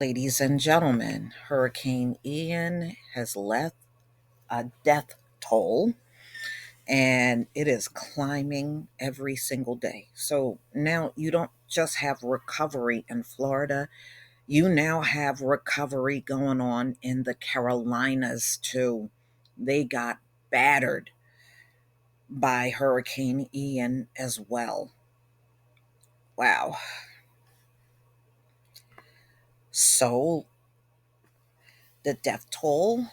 Ladies and gentlemen, Hurricane Ian has left a death toll and it is climbing every single day. So now you don't just have recovery in Florida, you now have recovery going on in the Carolinas too. They got battered by Hurricane Ian as well. Wow. So the death toll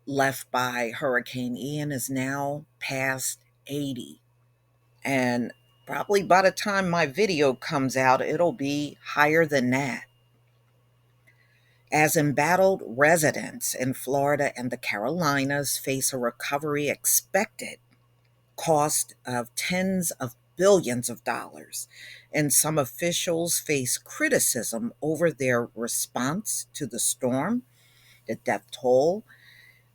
left by Hurricane Ian is now past 80. And probably by the time my video comes out, it'll be higher than that. As embattled residents in Florida and the Carolinas face a recovery expected cost of tens of billions of dollars, and some officials face criticism over their response to the storm, the death toll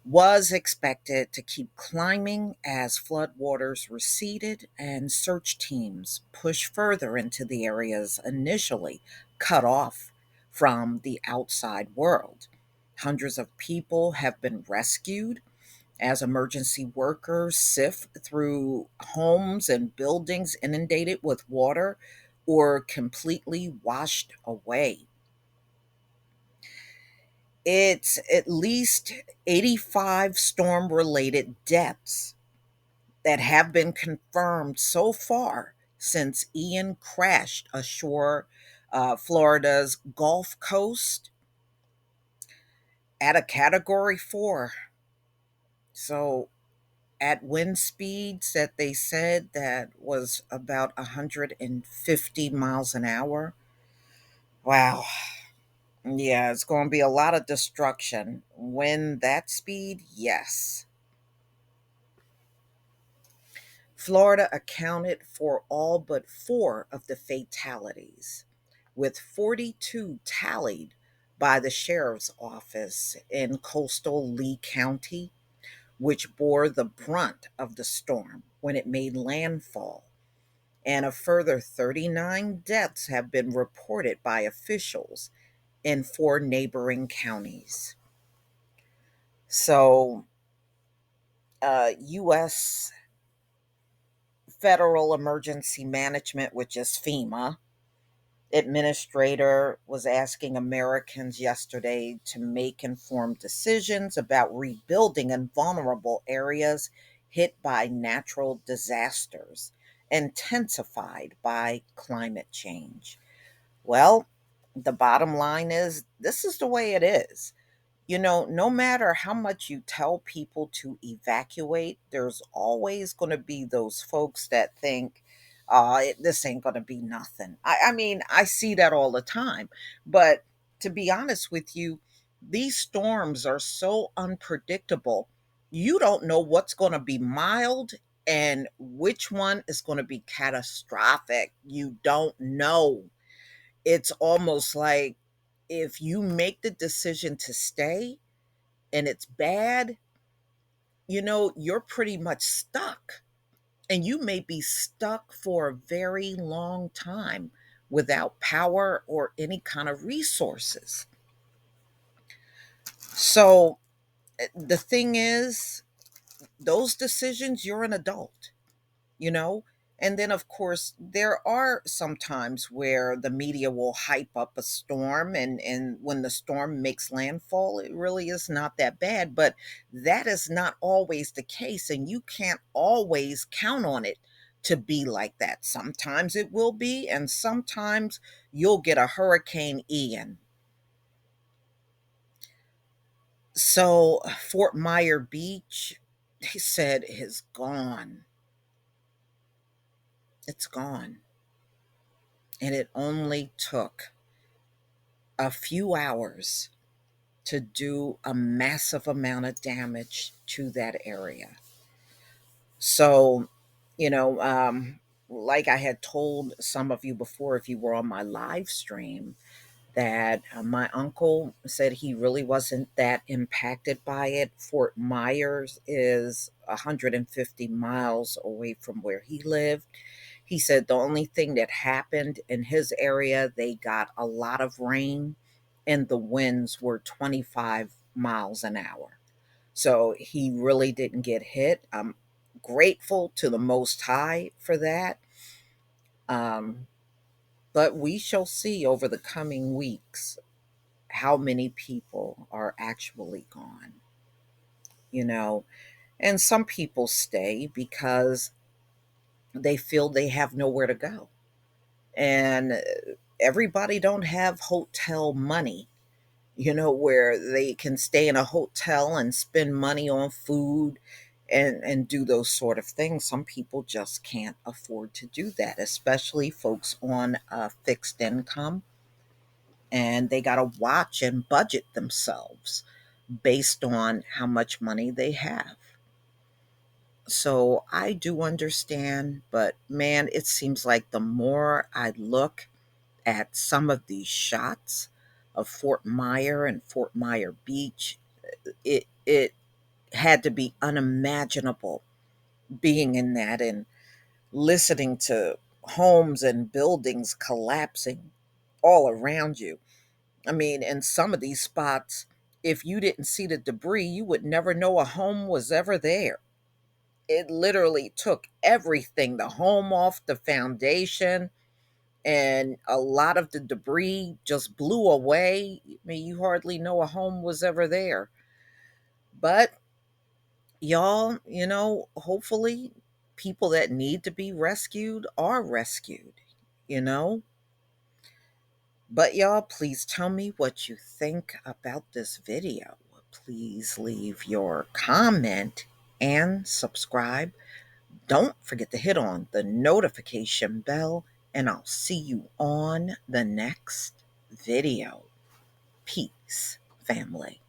was expected to keep climbing as floodwaters receded and search teams pushed further into the areas initially cut off from the outside world. Hundreds of people have been rescued as emergency workers sift through homes and buildings inundated with water or completely washed away. It's at least 85 storm related deaths that have been confirmed so far since Ian crashed ashore Florida's Gulf Coast at a category 4. So, at wind speeds that they said that was about 150 miles an hour. Wow. Yeah, it's going to be a lot of destruction. When that speed, yes. Florida accounted for all but 4 of the fatalities, with 42 tallied by the sheriff's office in coastal Lee County, which bore the brunt of the storm when it made landfall. And a further 39 deaths have been reported by officials in 4 neighboring counties. So, U.S. Federal Emergency Management, which is FEMA, administrator was asking Americans yesterday to make informed decisions about rebuilding in vulnerable areas hit by natural disasters, intensified by climate change. Well, the bottom line is this is the way it is. No matter how much you tell people to evacuate, there's always going to be those folks that think, this ain't going to be nothing. I mean, I see that all the time. But to be honest with you, these storms are so unpredictable. You don't know what's going to be mild and which one is going to be catastrophic. You don't know. It's almost like if you make the decision to stay and it's bad, you're pretty much stuck. And you may be stuck for a very long time without power or any kind of resources. So the thing is, those decisions, you're an adult. you know? And then, of course, there are some times where the media will hype up a storm, and when the storm makes landfall, it really is not that bad. But that is not always the case, and you can't always count on it to be like that. Sometimes it will be, and sometimes you'll get a Hurricane Ian. So, Fort Myer Beach, he said, is gone. It's gone. And it only took a few hours to do a massive amount of damage to that area. So, you know, um, like I had told some of you before, if you were on my live stream, that my uncle said he really wasn't that impacted by it. Fort Myers is 150 miles away from where he lived. He said the only thing that happened in his area, they got a lot of rain and the winds were 25 miles an hour. So he really didn't get hit. I'm grateful to the Most High for that. Um, but we shall see over the coming weeks how many people are actually gone, you know. And some people stay because they feel they have nowhere to go. And everybody don't have hotel money, where they can stay in a hotel and spend money on food and do those sort of things. Some people just can't afford to do that, especially folks on a fixed income, and they got to watch and budget themselves based on how much money they have. So I do understand, but man, it seems like the more I look at some of these shots of Fort Myer and Fort Myer Beach, it had to be unimaginable being in that and listening to homes and buildings collapsing all around you. I mean, in some of these spots, if you didn't see the debris, you would never know a home was ever there. It literally took everything, the home off the foundation, and a lot of the debris just blew away. I mean, you hardly know a home was ever there. But y'all, hopefully people that need to be rescued are rescued, you know? But y'all, please tell me what you think about this video. Please leave your comment and subscribe. Don't forget to hit on the notification bell, and I'll see you on the next video. Peace, family.